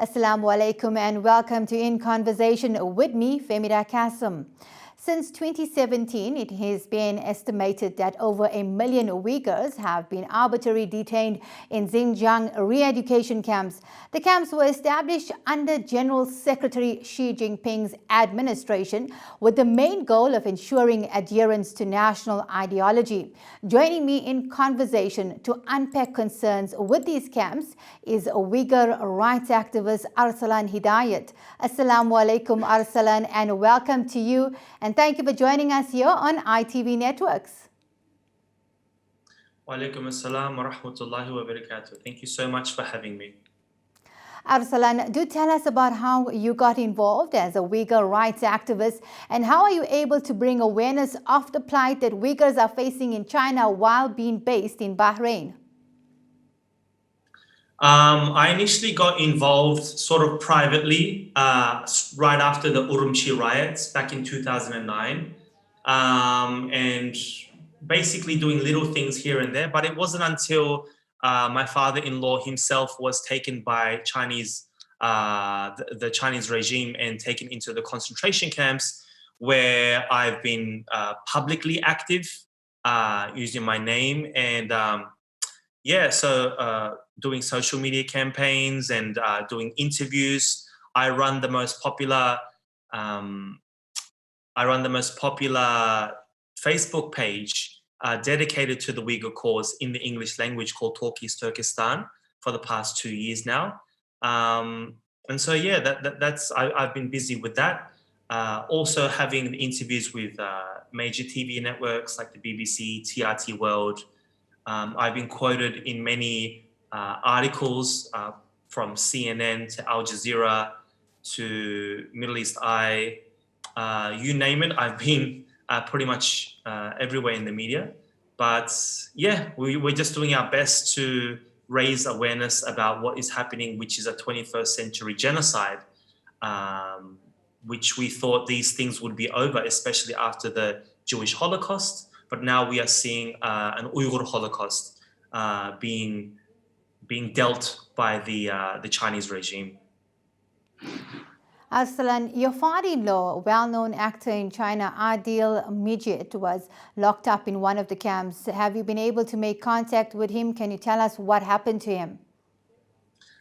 Assalamu alaikum and welcome to In Conversation with me, FERMIDA Kassem. Since 2017, it has been estimated that over 1 million Uyghurs have been arbitrarily detained in Xinjiang re-education camps. The camps were established under General Secretary Xi Jinping's administration with the main goal of ensuring adherence to national ideology. Joining me in conversation to unpack concerns with these camps is Uyghur rights activist Arsalan Hidayat. Assalamu alaikum Arsalan and welcome to you. And thank you for joining us here on ITV Networks. Wa alaikum assalam wa rahmatullahi wa barakatuh. Thank you so much for having me. Arsalan, do tell us about how you got involved as a Uyghur rights activist and how are you able to bring awareness of the plight that Uyghurs are facing in China while being based in Bahrain? I initially got involved sort of privately right after the Urumqi riots back in 2009 and basically doing little things here and there. But it wasn't until my father-in-law himself was taken by the Chinese regime and taken into the concentration camps where I've been publicly active using my name and doing social media campaigns and doing interviews. I run the most popular Facebook page dedicated to the Uyghur cause in the English language called Talk East Turkestan for the past 2 years now. I've been busy with that. Also having interviews with major TV networks like the BBC, TRT World. I've been quoted in many articles from CNN to Al Jazeera to Middle East Eye, you name it. I've been pretty much everywhere in the media. But yeah, we're just doing our best to raise awareness about what is happening, which is a 21st century genocide, which we thought these things would be over, especially after the Jewish Holocaust. But now we are seeing an Uyghur Holocaust being dealt by the Chinese regime. Arsalan, your father-in-law, a well-known actor in China, Adil Mijit, was locked up in one of the camps. Have you been able to make contact with him? Can you tell us what happened to him?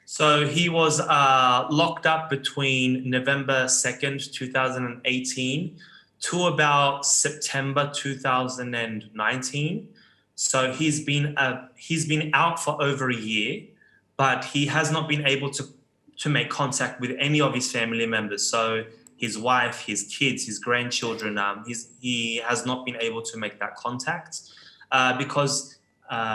So he was locked up between November 2nd, 2018 to about September 2019. So he's been out for over a year, but he has not been able to make contact with any of his family members. So his wife, his kids, his grandchildren, he has not been able to make that contact because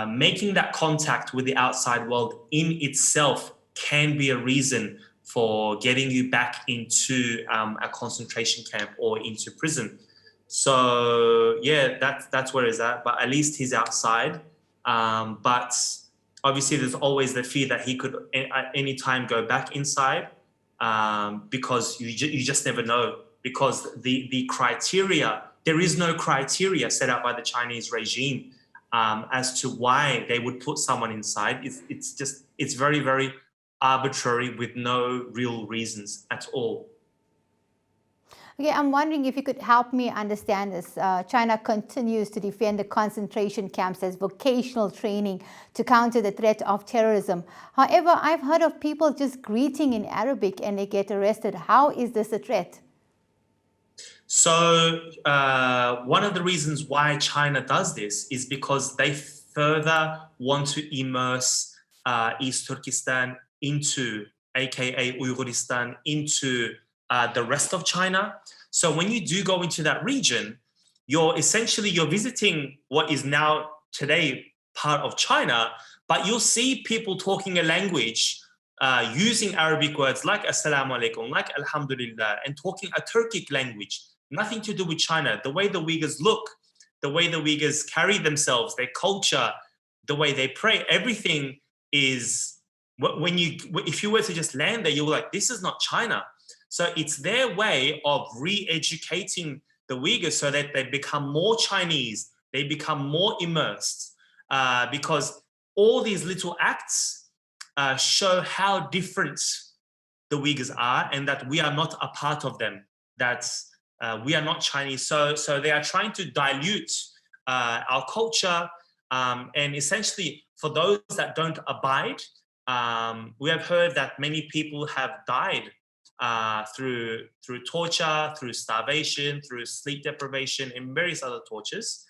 making that contact with the outside world in itself can be a reason for getting you back into a concentration camp or into prison. So yeah, that's where he's at. But at least he's outside. But obviously, there's always the fear that he could at any time go back inside because you just never know. Because the criteria, there is no criteria set out by the Chinese regime as to why they would put someone inside. It's very, very arbitrary with no real reasons at all. Okay, I'm wondering if you could help me understand this. China continues to defend the concentration camps as vocational training to counter the threat of terrorism. However, I've heard of people just greeting in Arabic and they get arrested. How is this a threat? So one of the reasons why China does this is because they further want to immerse East Turkestan into, aka Uyghuristan, into the rest of China. So when you do go into that region, you're visiting what is now today part of China, but you'll see people talking a language using Arabic words like Assalamu alaikum, like Alhamdulillah, and talking a Turkic language, nothing to do with China. The way the Uyghurs look, the way the Uyghurs carry themselves, their culture, the way they pray, everything is, if you were to just land there, you're like, this is not China. So it's their way of re-educating the Uyghurs so that they become more Chinese, they become more immersed, because all these little acts show how different the Uyghurs are, and that we are not a part of them. That we are not Chinese. So they are trying to dilute our culture, and essentially, for those that don't abide, we have heard that many people have died through torture, through starvation, through sleep deprivation, and various other tortures.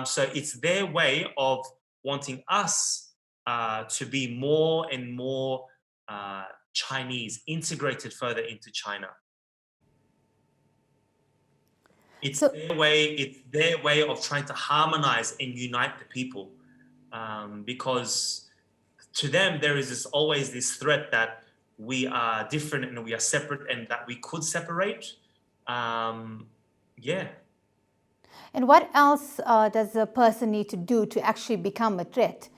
So it's their way of wanting us to be more and more Chinese, integrated further into China. It's their way of trying to harmonize and unite the people, because to them there is always this threat that we are different and we are separate and that we could separate. Yeah. And what else does a person need to do to actually become a threat?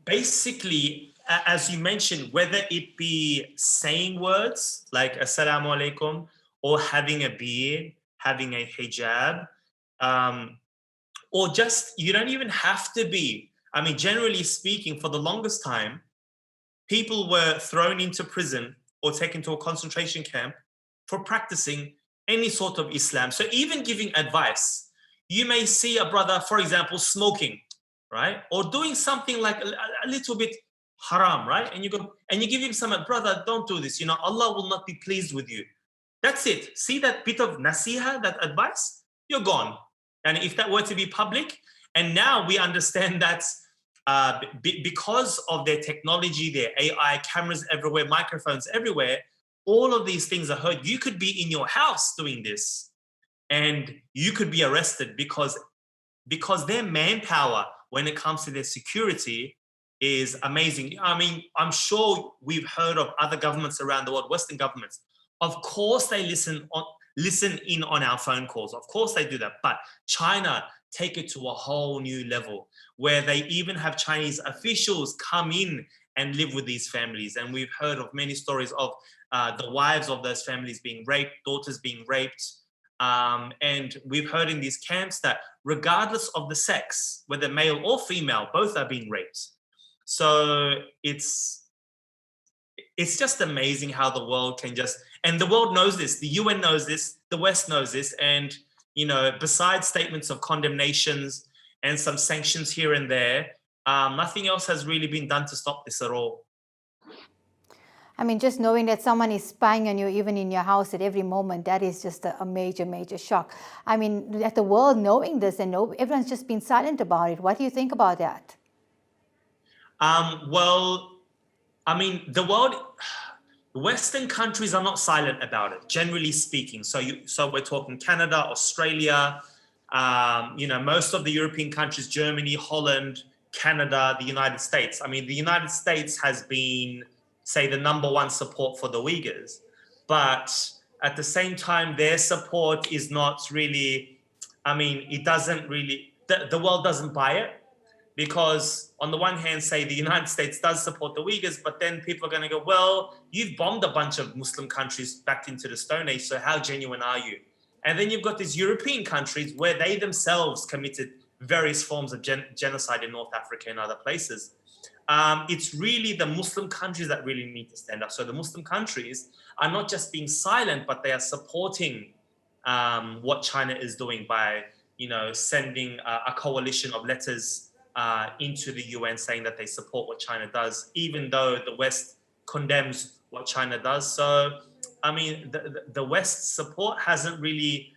Basically, as you mentioned, whether it be saying words like Assalamu alaikum, or having a beard, having a hijab, or just, you don't even have to be. I mean, generally speaking, for the longest time, people were thrown into prison or taken to a concentration camp for practicing any sort of Islam. So even giving advice, you may see a brother, for example, smoking, right? Or doing something like a little bit haram, right? And you go and you give him some, brother, don't do this. You know, Allah will not be pleased with you. That's it. See that bit of nasiha, that advice? You're gone. And if that were to be public, and now we understand that because of their technology, their AI, cameras everywhere, microphones everywhere, all of these things are heard. You could be in your house doing this, and you could be arrested because their manpower when it comes to their security is amazing. I mean, I'm sure we've heard of other governments around the world, Western governments. Of course, they listen in on our phone calls. Of course, they do that. But China take it to a whole new level, where they even have Chinese officials come in and live with these families. And we've heard of many stories of the wives of those families being raped, daughters being raped. And we've heard in these camps that regardless of the sex, whether male or female, both are being raped. So it's just amazing how the world can just, and the world knows this, the UN knows this, the West knows this, and, you know, besides statements of condemnations and some sanctions here and there, nothing else has really been done to stop this at all. I mean, just knowing that someone is spying on you, even in your house at every moment, that is just a major, major shock. I mean, that the world knowing this and everyone's just been silent about it. What do you think about that? Well, I mean, the world, Western countries are not silent about it, generally speaking. So we're talking Canada, Australia, you know, most of the European countries, Germany, Holland, Canada, the United States. I mean, the United States has been, say, the #1 support for the Uyghurs. But at the same time, their support is not really, I mean, it doesn't really, the world doesn't buy it. Because on the one hand, say the United States does support the Uyghurs, but then people are going to go, well, you've bombed a bunch of Muslim countries back into the Stone Age, so how genuine are you? And then you've got these European countries where they themselves committed various forms of genocide in North Africa and other places. It's really the Muslim countries that really need to stand up. So the Muslim countries are not just being silent, but they are supporting what China is doing by, you know, sending a coalition of letters into the UN saying that they support what China does, even though the West condemns what China does. So, I mean, the West's support hasn't really,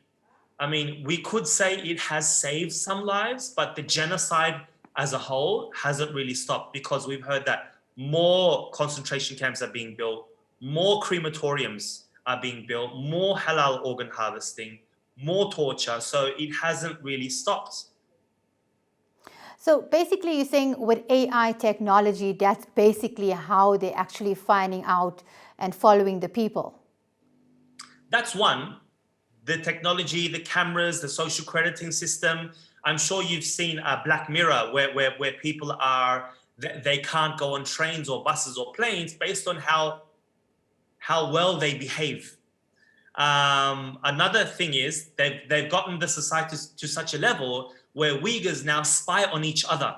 I mean, we could say it has saved some lives, but the genocide as a whole hasn't really stopped, because we've heard that more concentration camps are being built, more crematoriums are being built, more halal organ harvesting, more torture. So it hasn't really stopped. So basically you're saying with AI technology, that's basically how they're actually finding out and following the people. That's one. The technology, the cameras, the social crediting system. I'm sure you've seen Black Mirror, where people are, they can't go on trains or buses or planes based on how well they behave. Another thing is they've gotten the society to such a level where Uyghurs now spy on each other.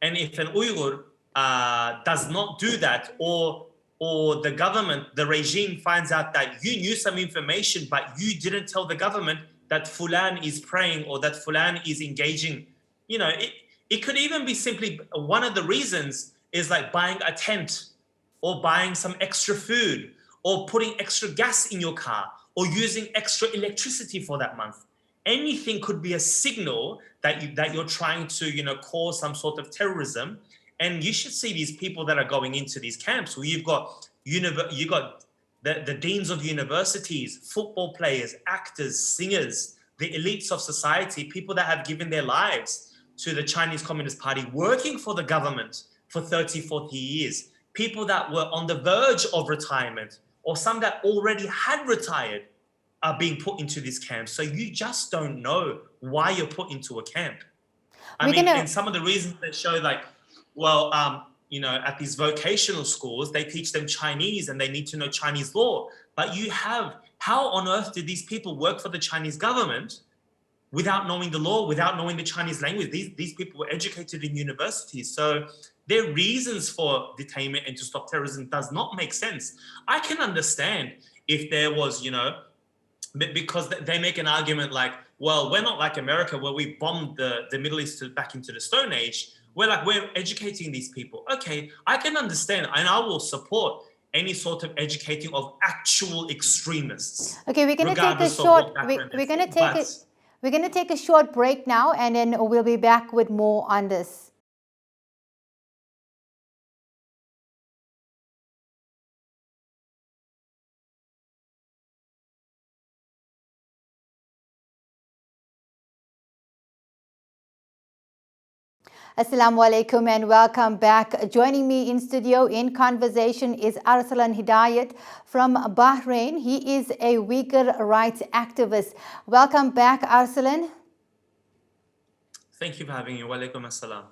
And if an Uyghur does not do that, or the government, the regime finds out that you knew some information, but you didn't tell the government that Fulan is praying or that Fulan is engaging, it could even be simply one of the reasons is like buying a tent or buying some extra food or putting extra gas in your car or using extra electricity for that month. Anything could be a signal that you're trying to, cause some sort of terrorism. And you should see these people that are going into these camps where you've got the deans of universities, football players, actors, singers, the elites of society, people that have given their lives to the Chinese Communist Party, working for the government for 30, 40 years, people that were on the verge of retirement, or some that already had retired, are being put into these camps. So you just don't know why you're put into a camp. And some of the reasons they show, like, well, at these vocational schools, they teach them Chinese and they need to know Chinese law. But how on earth did these people work for the Chinese government without knowing the law, without knowing the Chinese language? These people were educated in universities. So their reasons for detainment and to stop terrorism does not make sense. I can understand if there was, because they make an argument like, well, we're not like America where we bombed the Middle East back into the Stone Age. We're educating these people. Okay, I can understand, and I will support any sort of educating of actual extremists. Okay, we're going to take a short. We're going to take a short break now, and then we'll be back with more on this. Assalamu alaikum and welcome back. Joining me in studio in conversation is Arsalan Hidayat from Bahrain. He is a Uighur rights activist. Welcome back, Arsalan. Thank you for having me. Wa alaikum assalam.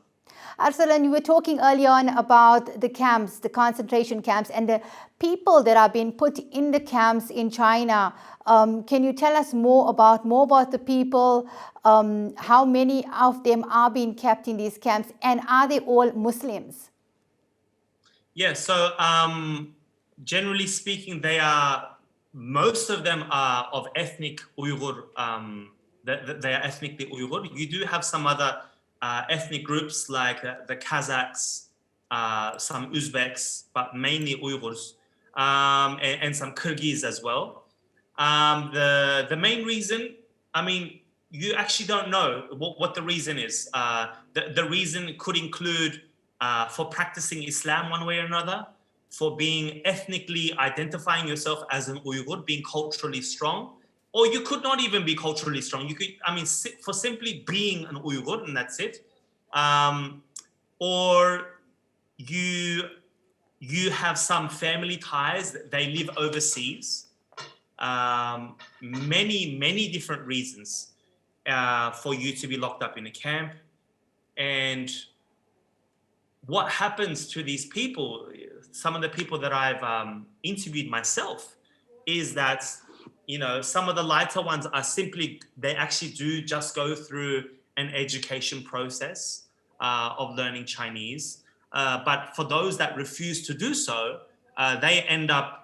Arsalan, you were talking earlier on about the camps, the concentration camps, and the people that are being put in the camps in China. Can you tell us more about the people? How many of them are being kept in these camps, and are they all Muslims? Yeah, so generally speaking, most of them are of ethnic Uyghur. They are ethnically Uyghur. You do have some other ethnic groups like the Kazakhs, some Uzbeks, but mainly Uyghurs, and some Kyrgyz as well. The main reason, you actually don't know what the reason is. The reason could include for practicing Islam one way or another, for being ethnically identifying yourself as an Uyghur, being culturally strong, or you could not even be culturally strong. You could, for simply being an Uyghur, and that's it. Or you have some family ties, they live overseas. Many different reasons for you to be locked up in a camp. And what happens to these people, some of the people that I've interviewed myself, is that some of the lighter ones are simply, they actually do just go through an education process of learning Chinese. But for those that refuse to do so, they end up,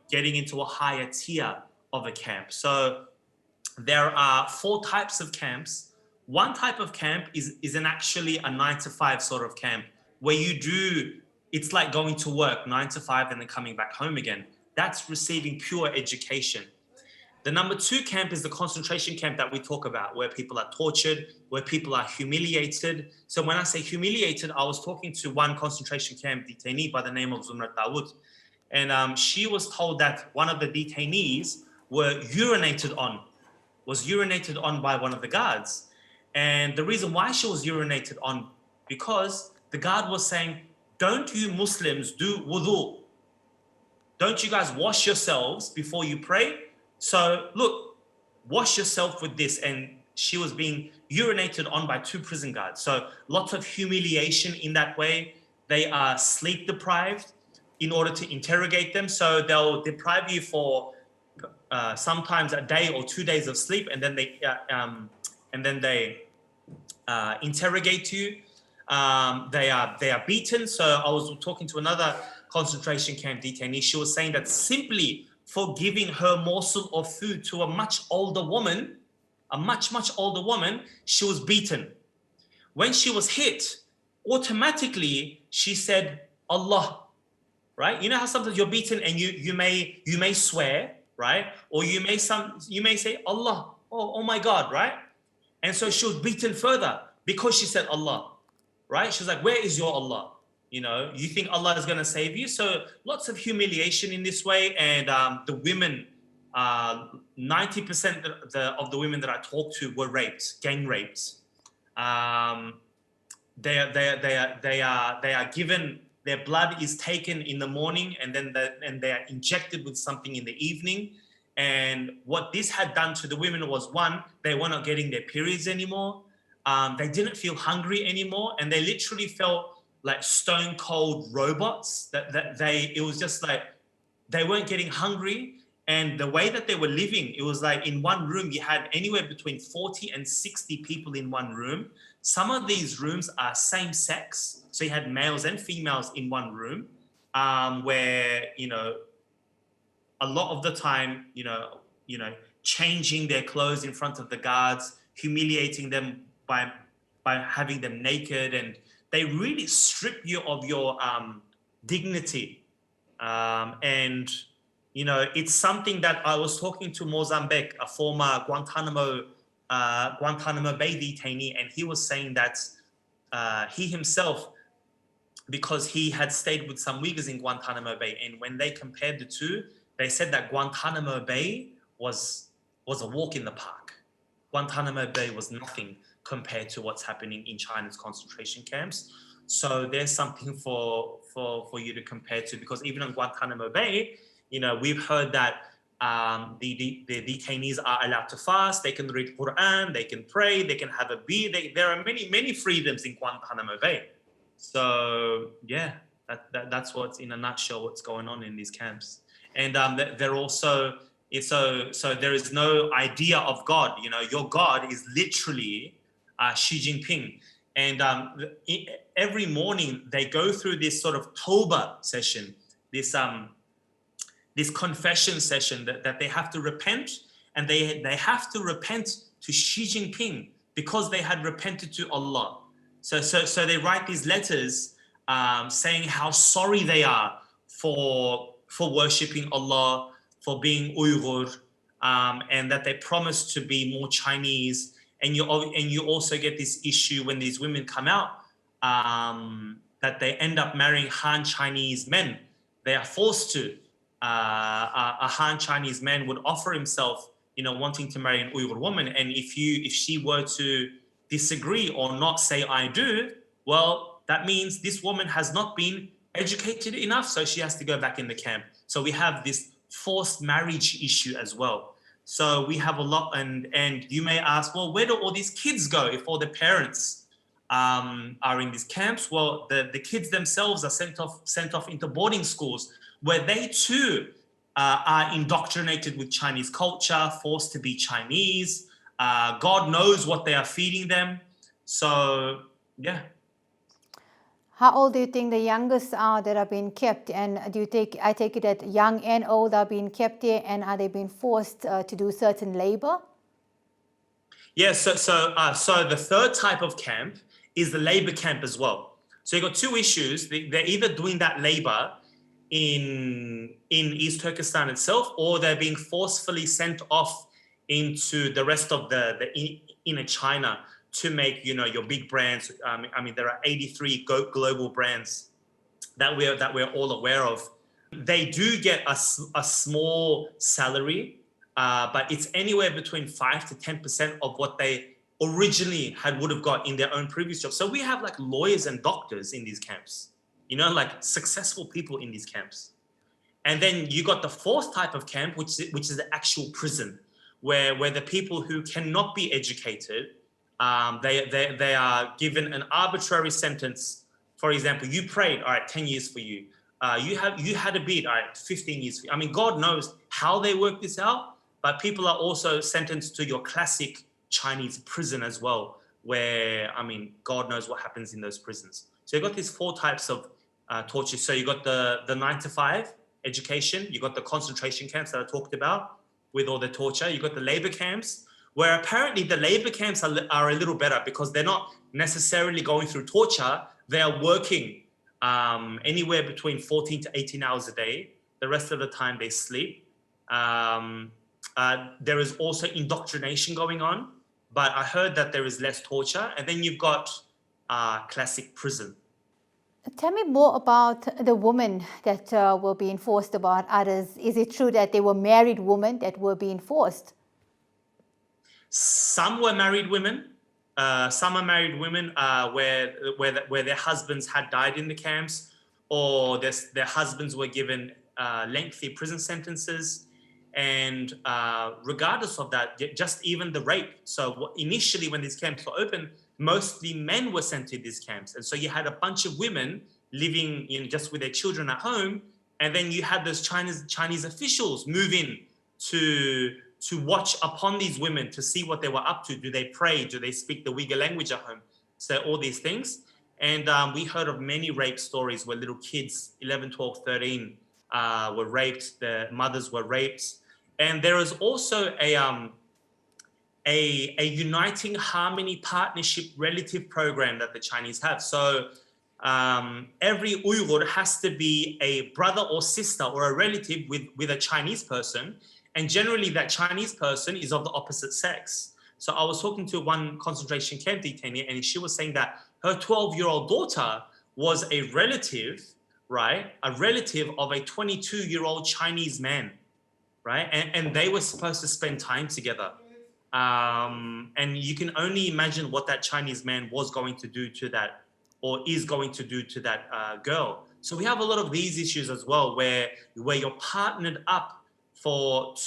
getting into a higher tier of a camp. So there are 4 types of camps. One type of camp is actually a 9-to-5 sort of camp where it's like going to work 9 to 5 and then coming back home again. That's receiving pure education. The number 2 camp is the concentration camp that we talk about, where people are tortured, where people are humiliated. So when I say humiliated, I was talking to one concentration camp detainee by the name of Zumrat Dawood. And she was told that one of the detainees was urinated on by one of the guards. And the reason why she was urinated on, because the guard was saying, don't you Muslims do wudu? Don't you guys wash yourselves before you pray? So look, wash yourself with this. And she was being urinated on by 2 prison guards. So lots of humiliation in that way. They are sleep deprived in order to interrogate them. So they'll deprive you for sometimes a day or 2 days of sleep, and then they interrogate you. They are beaten. So I was talking to another concentration camp detainee. She was saying that simply for giving her morsel of food to a much older woman, much older woman, she was beaten. When she was hit, automatically she said Allah, right? You know how sometimes you're beaten and you may swear, right? Or you may say Allah, oh my God, right? And so she was beaten further because she said Allah, right? She's like, where is your Allah? You know, you think Allah is going to save you? So lots of humiliation in this way. And the women, 90% of the women that I talked to were raped, gang raped. They are given, their blood is taken in the morning, and then they are injected with something in the evening. And what this had done to the women was, one, they were not getting their periods anymore. They didn't feel hungry anymore, and they literally felt like stone cold robots. It was just like they weren't getting hungry. And the way that they were living, it was like in one room, you had anywhere between 40 and 60 people in one room. Some of these rooms are same sex. So you had males and females in one room, where, you know, a lot of the time, you know, changing their clothes in front of the guards, humiliating them by having them naked. And they really strip you of your dignity. And, you know, it's something that I was talking to Mozambique, a former Guantanamo Bay detainee, and he was saying that he himself, because he had stayed with some Uyghurs in Guantanamo Bay, and when they compared the two, they said that Guantanamo Bay was a walk in the park. Guantanamo Bay was nothing compared to what's happening in China's concentration camps. So there's something for you to compare to, because even in Guantanamo Bay, you know, we've heard that the detainees are allowed to fast, they can read Quran, they can pray, they can have a beer. There are many freedoms in Guantanamo Bay. So yeah, that's what's in a nutshell what's going on in these camps. And they're also, so there is no idea of God. You know, your God is literally Xi Jinping. And every morning they go through this sort of Toba session, this confession session that they have to repent, and they have to repent to Xi Jinping because they had repented to Allah. So they write these letters saying how sorry they are for worshipping Allah, for being Uighur, and that they promise to be more Chinese. And you also get this issue when these women come out, that they end up marrying Han Chinese men. They are forced to. A Han Chinese man would offer himself, you know, wanting to marry an Uyghur woman, and if she were to disagree or not say I do, well, that means this woman has not been educated enough, so she has to go back in the camp. So we have this forced marriage issue as well. So we have a lot, and you may ask, well, where do all these kids go if all the parents are in these camps? Well, the kids themselves are sent off into boarding schools, where they too are indoctrinated with Chinese culture, forced to be Chinese. God knows what they are feeding them. So, yeah. How old do you think the youngest are that are being kept? And I take it that young and old are being kept there, and are they being forced to do certain labor? Yeah, so the third type of camp is the labor camp as well. So you've got two issues. They're either doing that labor in East Turkestan itself, or they're being forcefully sent off into the rest of the inner China to make, you know, your big brands. I mean, there are 83 global brands that we're all aware of. They do get a small salary, but it's anywhere between 5 to 10% of what they originally would have got in their own previous job. So we have like lawyers and doctors in these camps, you know, like successful people in these camps. And then you got the fourth type of camp, which is the actual prison, where the people who cannot be educated, they are given an arbitrary sentence. For example, you prayed, all right, 10 years for you. You had a bid, all right, 15 years for you. I mean, God knows how they work this out, but people are also sentenced to your classic Chinese prison as well, where, I mean, God knows what happens in those prisons. So you've got these 4 types of torture. So you got the 9-to-5 education, you got the concentration camps that I talked about with all the torture, you got the labor camps, where apparently the labor camps are a little better because they're not necessarily going through torture, they are working anywhere between 14 to 18 hours a day. The rest of the time they sleep. There is also indoctrination going on, but I heard that there is less torture. And then you've got classic prison. Tell me more about the women that were being forced about others. Is it true that they were married women that were being forced? Some were married women. Some are married women where their husbands had died in the camps, or their husbands were given lengthy prison sentences. And regardless of that, just even the rape. So initially when these camps were open, mostly men were sent to these camps. And so you had a bunch of women living just with their children at home. And then you had those Chinese officials move in to watch upon these women to see what they were up to. Do they pray? Do they speak the Uighar language at home? So all these things. And we heard of many rape stories where little kids, 11, 12, 13, were raped. Their mothers were raped. And there is also a uniting harmony partnership relative program that the Chinese have. So every Uyghur has to be a brother or sister or a relative with a Chinese person. And generally that Chinese person is of the opposite sex. So I was talking to one concentration camp detainee, and she was saying that her 12-year-old daughter was a relative, right? A relative of a 22-year-old Chinese man, right? And they were supposed to spend time together. And you can only imagine what that Chinese man was going to do to that, or is going to do to that girl. So we have a lot of these issues as well, where you're partnered up to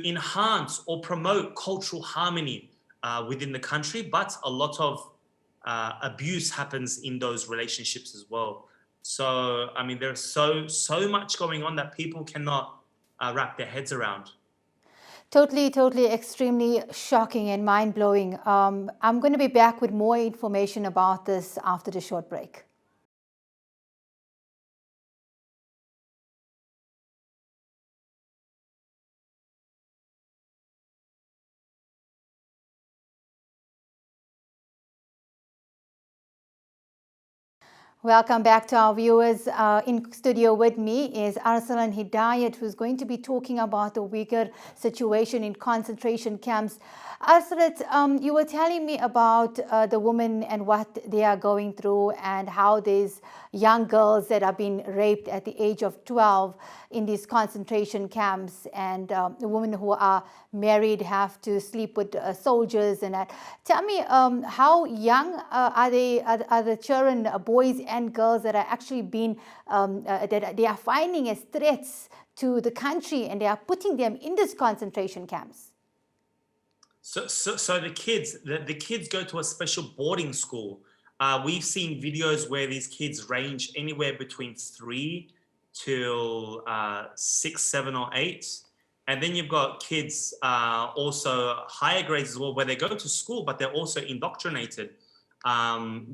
enhance or promote cultural harmony within the country, but a lot of abuse happens in those relationships as well. So, I mean, there's so much going on that people cannot wrap their heads around. Totally, extremely shocking and mind-blowing. I'm going to be back with more information about this after the short break. Welcome back to our viewers. In studio with me is Arsalan Hidayat, who's going to be talking about the Uyghur situation in concentration camps. Arsalan, you were telling me about the women and what they are going through, and how these young girls that are being raped at the age of 12 in these concentration camps, and the women who are married have to sleep with soldiers and that. Tell me, how young are the children, boys and girls, that are actually being, that they are finding as threats to the country, and they are putting them in these concentration camps? So the kids go to a special boarding school. We've seen videos where these kids range anywhere between 3 till 6, 7, or 8. And then you've got kids also higher grades as well, where they go to school, but they're also indoctrinated while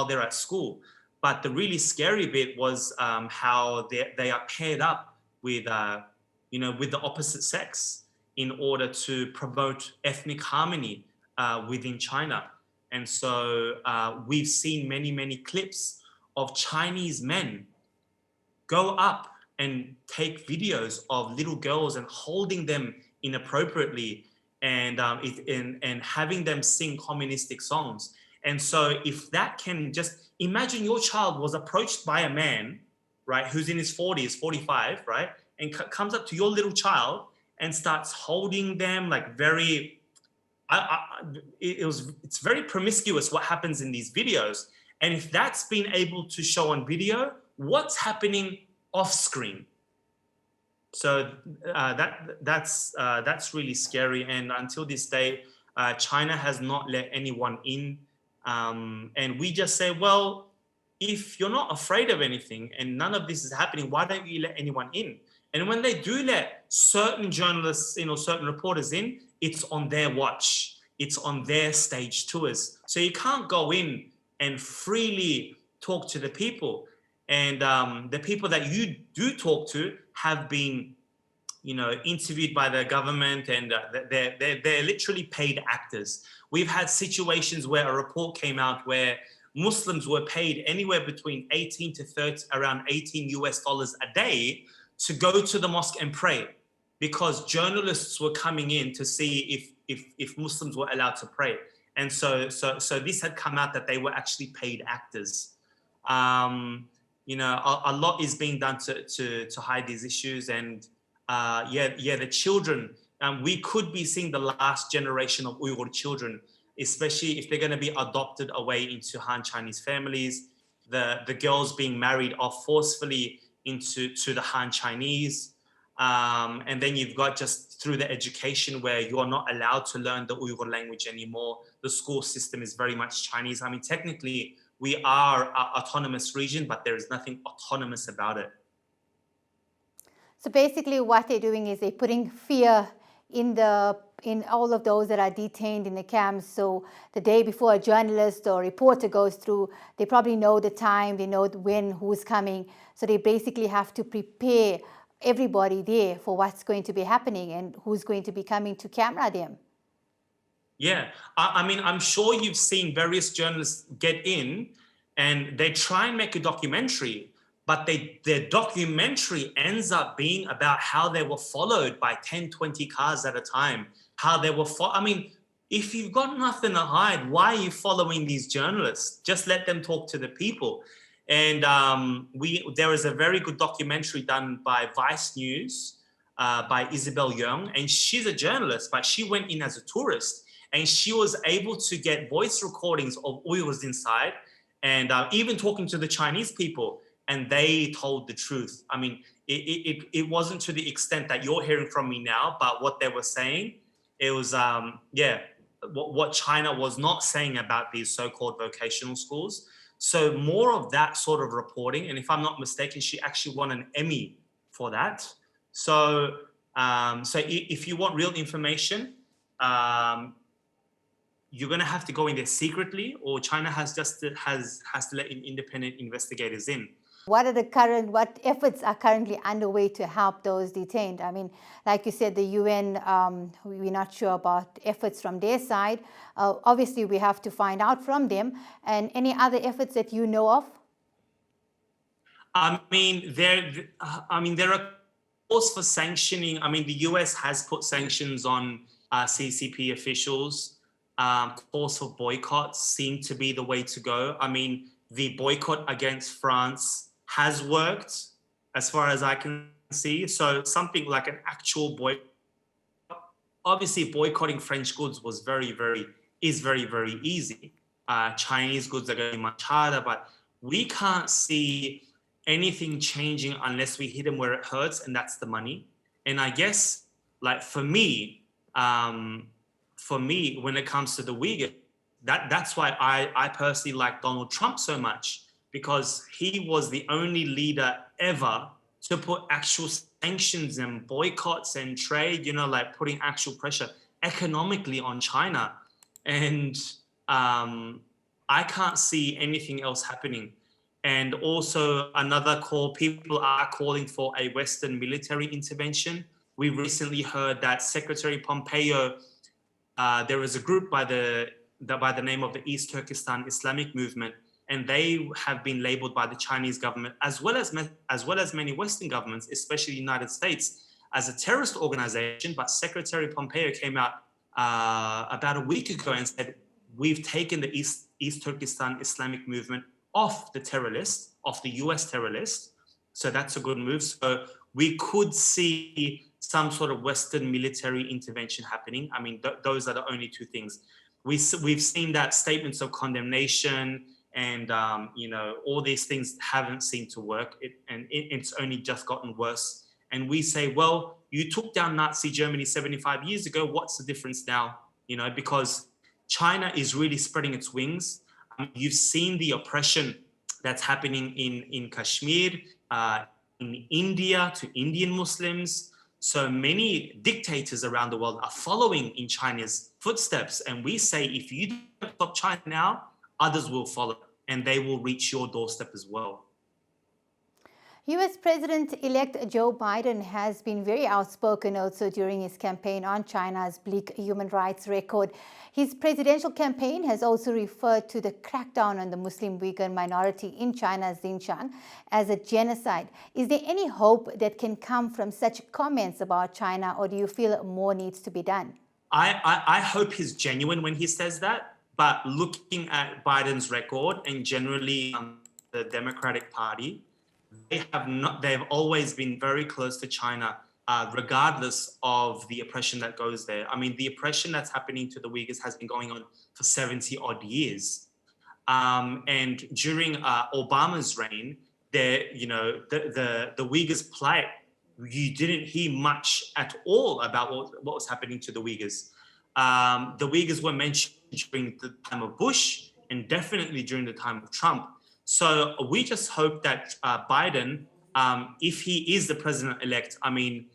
they're at school. But the really scary bit was how they are paired up with with the opposite sex in order to promote ethnic harmony within China. And so we've seen many clips of Chinese men go up and take videos of little girls and holding them inappropriately, and having them sing communistic songs. And so if that can just imagine, your child was approached by a man, right, who's in his 40s, 45, right, and comes up to your little child and starts holding them like very, it's very promiscuous what happens in these videos. And if that's been able to show on video, what's happening off screen? So that's really scary. And until this day, China has not let anyone in. And we just say, well, if you're not afraid of anything and none of this is happening, why don't you let anyone in? And when they do let certain journalists in or certain reporters in, it's on their watch. it's on their stage tours. So you can't go in and freely talk to the people. And the people that you do talk to have been, interviewed by the government, and they're literally paid actors. We've had situations where a report came out where Muslims were paid anywhere between 18 to 30, around 18 US dollars a day to go to the mosque and pray, because journalists were coming in to see if Muslims were allowed to pray. And so this had come out that they were actually paid actors. A lot is being done to hide these issues, and the children. We could be seeing the last generation of Uyghur children, especially if they're going to be adopted away into Han Chinese families. The girls being married off forcefully to the Han Chinese. And then you've got just through the education where you are not allowed to learn the Uyghur language anymore. The school system is very much Chinese. I mean, technically, we are an autonomous region, but there is nothing autonomous about it. So basically what they're doing is they're putting fear in all of those that are detained in the camps. So the day before a journalist or reporter goes through, they probably know the time, they know when, who's coming. So they basically have to prepare everybody there for what's going to be happening and who's going to be coming to camera them. Yeah, I mean, I'm sure you've seen various journalists get in and they try and make a documentary, but their documentary ends up being about how they were followed by 10, 20 cars at a time, how they were I mean, if you've got nothing to hide, why are you following these journalists? Just let them talk to the people. And there is a very good documentary done by Vice News by Isabel Young, and she's a journalist, but she went in as a tourist, and she was able to get voice recordings of Uyghurs inside, and even talking to the Chinese people, and they told the truth. I mean, it wasn't to the extent that you're hearing from me now, but what they were saying, it was, what China was not saying about these so-called vocational schools. So more of that sort of reporting, and if I'm not mistaken, she actually won an Emmy for that. So, if you want real information, you're going to have to go in there secretly, or China has to let independent investigators in. What efforts are currently underway to help those detained? I mean, like you said, the UN, we're not sure about efforts from their side. Obviously, we have to find out from them. And any other efforts that you know of? I mean, there are calls for sanctioning. I mean, the US has put sanctions on CCP officials. Calls for boycotts seem to be the way to go. I mean, the boycott against France has worked, as far as I can see. So something like an actual boycott. Obviously, boycotting French goods is very, very easy. Chinese goods are going to be much harder, but we can't see anything changing unless we hit them where it hurts, and that's the money. And I guess, like for me, when it comes to the Uyghur, that's why I personally like Donald Trump so much, because he was the only leader ever to put actual sanctions and boycotts and trade, like putting actual pressure economically on China. And I can't see anything else happening. And also another call, people are calling for a Western military intervention. We recently heard that Secretary Pompeo, there is a group by the name of the East Turkestan Islamic Movement, and they have been labeled by the Chinese government, as well as many Western governments, especially the United States, as a terrorist organization. But Secretary Pompeo came out about a week ago and said, we've taken the East Turkestan Islamic Movement off the terror list, off the US terror list. So that's a good move. So we could see some sort of Western military intervention happening. I mean, those are the only two things. We've seen that statements of condemnation and, all these things haven't seemed to work. It's only just gotten worse. And we say, well, you took down Nazi Germany 75 years ago. What's the difference now? Because China is really spreading its wings. You've seen the oppression that's happening in Kashmir, in India to Indian Muslims. So many dictators around the world are following in China's footsteps. And we say, if you don't stop China now, others will follow and they will reach your doorstep as well. US President-elect Joe Biden has been very outspoken also during his campaign on China's bleak human rights record. His presidential campaign has also referred to the crackdown on the Muslim Uighur minority in China's Xinjiang as a genocide. Is there any hope that can come from such comments about China, or do you feel more needs to be done? I hope he's genuine when he says that, but looking at Biden's record and generally the Democratic Party, they've always been very close to China, regardless of the oppression that goes there. I mean, the oppression that's happening to the Uyghurs has been going on for 70 odd years. And during Obama's reign, the Uyghurs' plight, you didn't hear much at all about what was happening to the Uyghurs. The Uyghurs were mentioned during the time of Bush and definitely during the time of Trump. So we just hope that Biden, if he is the president-elect, I mean,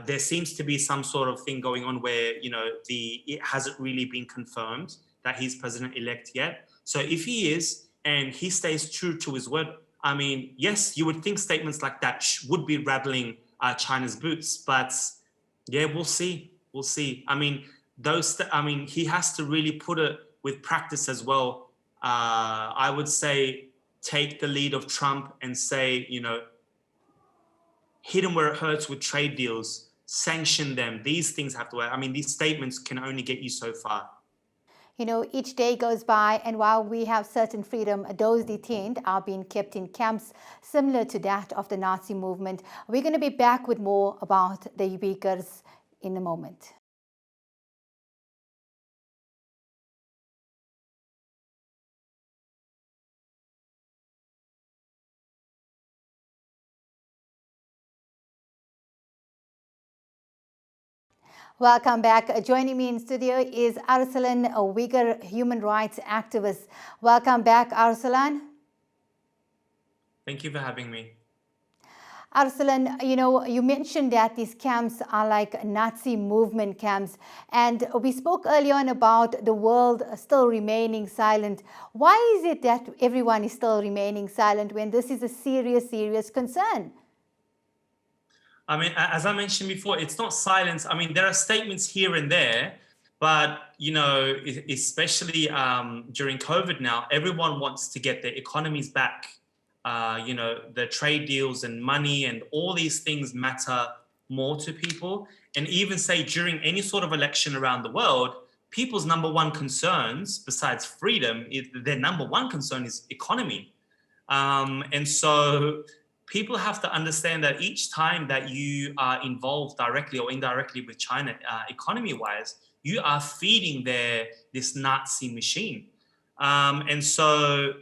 there seems to be some sort of thing going on where, it hasn't really been confirmed that he's president-elect yet. So if he is, and he stays true to his word, I mean, yes, you would think statements like that would be rattling China's boots, but yeah, we'll see. We'll see. I mean, he has to really put it with practice as well. I would say, take the lead of Trump and say, hit them where it hurts with trade deals, sanction them. These things have to work. I mean, these statements can only get you so far. Each day goes by, and while we have certain freedom, those detained are being kept in camps similar to that of the Nazi movement. We're going to be back with more about the Uyghurs in a moment. Welcome back. Joining me in studio is Arsalan, a Uyghur human rights activist. Welcome back, Arsalan. Thank you for having me. Arsalan, you mentioned that these camps are like Nazi movement camps, and we spoke earlier on about the world still remaining silent. Why is it that everyone is still remaining silent when this is a serious, serious concern? I mean, as I mentioned before, it's not silence. I mean, there are statements here and there, but, especially during COVID now, everyone wants to get their economies back. The trade deals and money and all these things matter more to people. And even say during any sort of election around the world, people's number one concerns, besides freedom, their number one concern is economy. And so people have to understand that each time that you are involved directly or indirectly with China, economy-wise, you are feeding this Nazi machine. And so,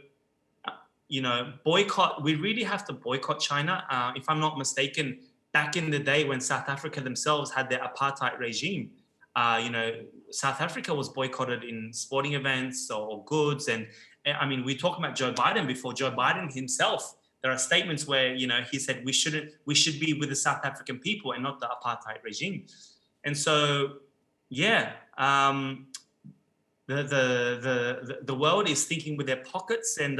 boycott, we really have to boycott China. If I'm not mistaken, back in the day when South Africa themselves had their apartheid regime, South Africa was boycotted in sporting events or goods. And I mean, we talked about Joe Biden before. Joe Biden himself, there are statements where, he said we should be with the South African people and not the apartheid regime. And so, yeah, the world is thinking with their pockets, and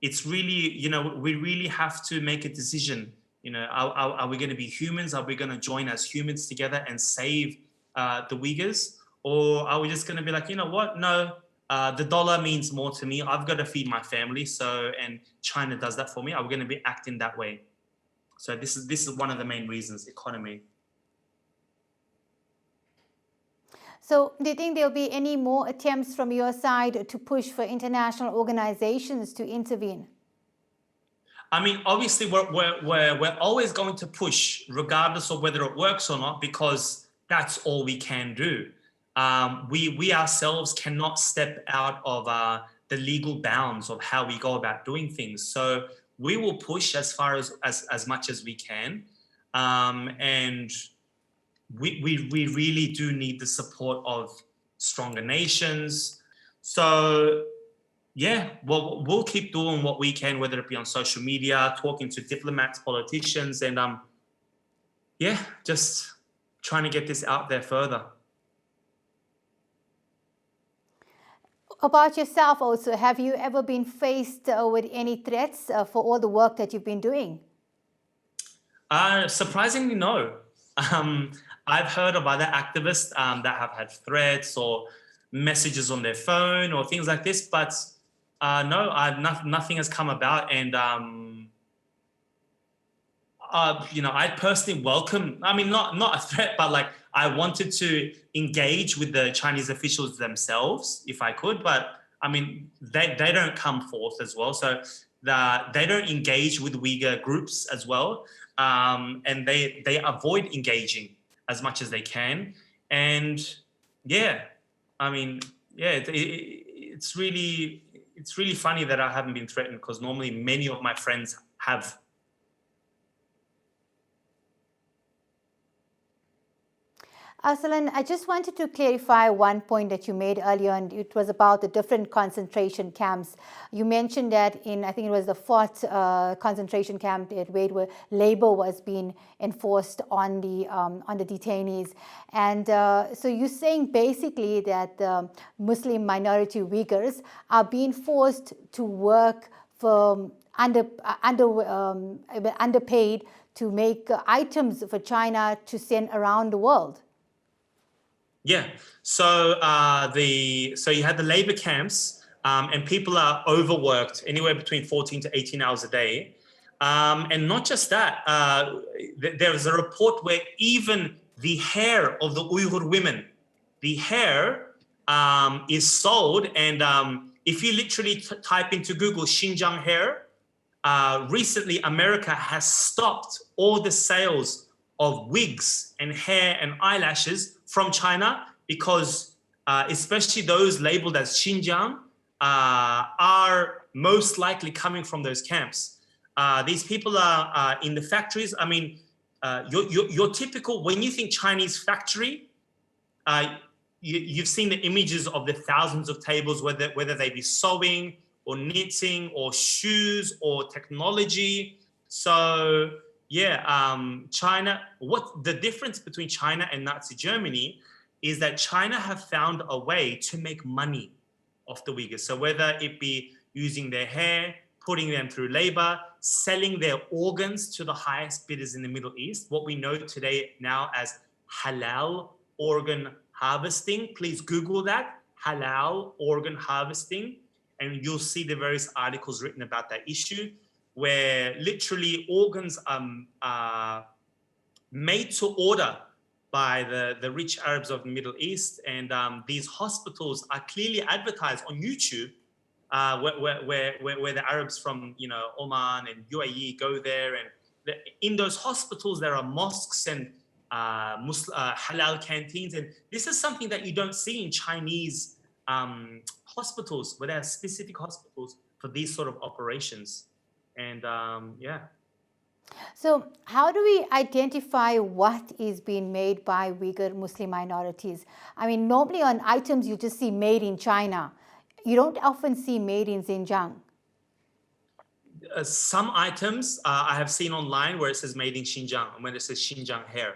it's really, we really have to make a decision. Are we going to be humans? Are we going to join as humans together and save the Uyghurs? Or are we just going to be like, you know what? No. The dollar means more to me. I've got to feed my family. And China does that for me. Are we going to be acting that way? So this is one of the main reasons, economy. So do you think there'll be any more attempts from your side to push for international organizations to intervene? I mean, obviously, we're always going to push, regardless of whether it works or not, because that's all we can do. We ourselves cannot step out of the legal bounds of how we go about doing things. So we will push as far as much as we can. And we really do need the support of stronger nations. So yeah, well, we'll keep doing what we can, whether it be on social media, talking to diplomats, politicians, and yeah, just trying to get this out there further. About yourself also, have you ever been faced with any threats for all the work that you've been doing? Surprisingly, no. Um, I've heard of other activists that have had threats or messages on their phone or things like this, but no, nothing has come about. And I personally welcome. I mean, not a threat, but like I wanted to engage with the Chinese officials themselves if I could. But I mean, they don't come forth as well, so they don't engage with Uyghur groups as well, and they avoid engaging as much as they can. And yeah, I mean, yeah, it's really funny that I haven't been threatened because normally many of my friends have. Arsalan, I just wanted to clarify one point that you made earlier, and it was about the different concentration camps. You mentioned that in, I think it was the fourth concentration camp where labor was being enforced on the detainees. And so you're saying basically that the Muslim minority Uyghurs are being forced to work for underpaid to make items for China to send around the world. Yeah. So so you had the labor camps, and people are overworked anywhere between 14 to 18 hours a day. And not just that, there was a report where even the hair of the Uighur women, the hair is sold. And if you literally type into Google Xinjiang hair, recently America has stopped all the sales of wigs and hair and eyelashes from China because especially those labeled as Xinjiang are most likely coming from those camps. These people are in the factories. I mean, your typical, when you think Chinese factory, you've seen the images of the thousands of tables, whether they be sewing or knitting or shoes or technology. So yeah, China, what the difference between China and Nazi Germany is that China have found a way to make money off the Uyghurs. So whether it be using their hair, putting them through labor, selling their organs to the highest bidders in the Middle East, what we know today now as halal organ harvesting. Please Google that, halal organ harvesting, and you'll see the various articles written about that issue, where literally organs are made to order by the rich Arabs of the Middle East. And these hospitals are clearly advertised on YouTube, where the Arabs from Oman and UAE go there. And in those hospitals, there are mosques and halal canteens. And this is something that you don't see in Chinese hospitals, where there are specific hospitals for these sort of operations. And yeah. So how do we identify what is being made by Uyghur Muslim minorities? I mean, normally on items you just see made in China. You don't often see made in Xinjiang. Some items I have seen online where it says made in Xinjiang, and when it says Xinjiang hair.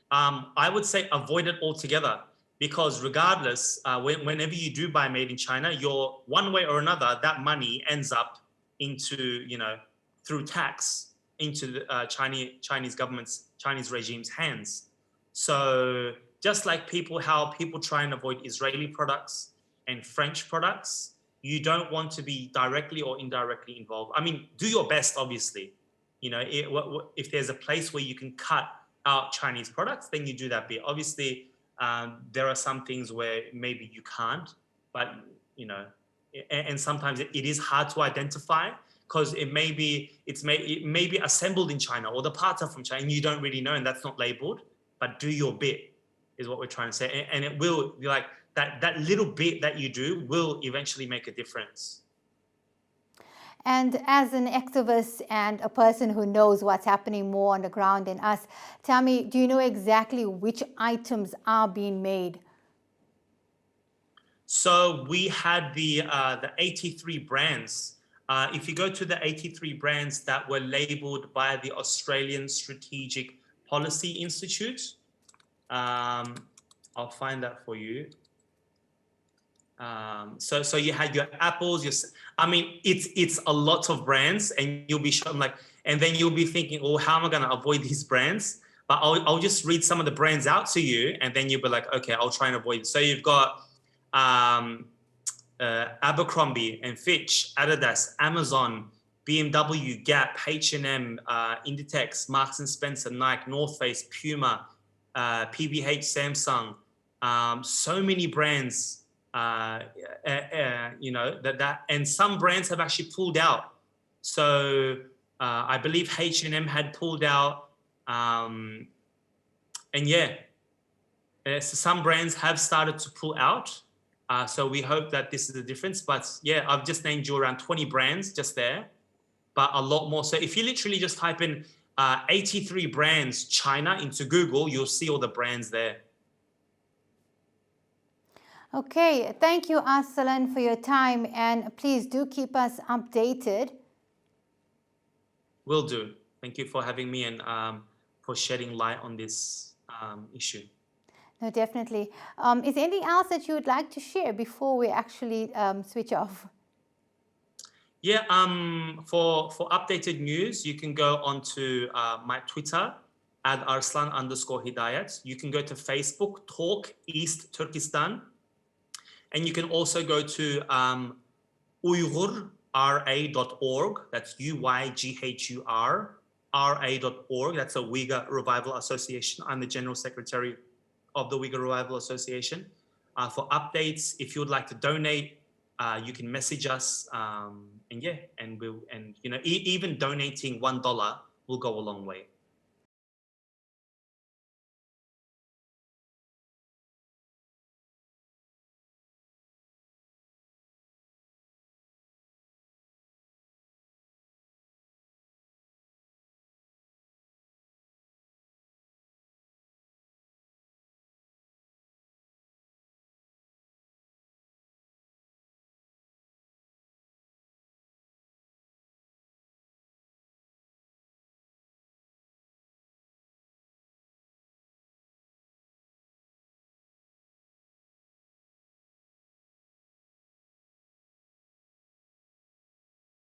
I would say avoid it altogether, because regardless, whenever you do buy made in China, you're one way or another, that money ends up into, through tax, into the Chinese government's, Chinese regime's hands. So just like how people try and avoid Israeli products and French products, you don't want to be directly or indirectly involved. I mean, do your best, obviously. If there's a place where you can cut out Chinese products, then you do that bit. Obviously, there are some things where maybe you can't, but, and sometimes it is hard to identify, because it may be assembled in China, or the parts are from China, and you don't really know, and that's not labeled. But do your bit, is what we're trying to say, and it will be like that little bit that you do will eventually make a difference. And as an activist and a person who knows what's happening more on the ground than us, tell me, do you know exactly which items are being made? So we had the 83 brands. If you go to the 83 brands that were labeled by the Australian Strategic Policy Institute. I'll find that for you. So you had your apples, I mean, it's a lot of brands, and you'll be like, and then you'll be thinking, oh, how am I going to avoid these brands? But I'll just read some of the brands out to you, and then you'll be like, okay, I'll try and avoid it. So you've got Abercrombie and Fitch, Adidas, Amazon, BMW, Gap, H&M, Inditex, Marks and Spencer, Nike, North Face, Puma, PVH, Samsung, so many brands. You know, that and some brands have actually pulled out. So I believe H&M had pulled out, and yeah, so some brands have started to pull out. So we hope that this is the difference. But yeah, I've just named you around 20 brands just there, but a lot more. So if you literally just type in 83 brands China into Google, you'll see all the brands there. Okay, thank you, S01, for your time, and please do keep us updated. Will do. Thank you for having me and for shedding light on this issue. No, definitely. Is there anything else that you would like to share before we actually switch off? Yeah, for updated news, you can go onto my Twitter at Arslan_Hidayat. You can go to Facebook, Talk East Turkestan. And you can also go to Uighur.ra.org. That's UYGHUR.ra.org. That's a Uighar Revival Association. I'm the General Secretary of the Uighar Revival Association. For updates, if you would like to donate, you can message us. And yeah, and you know, even donating $1 will go a long way.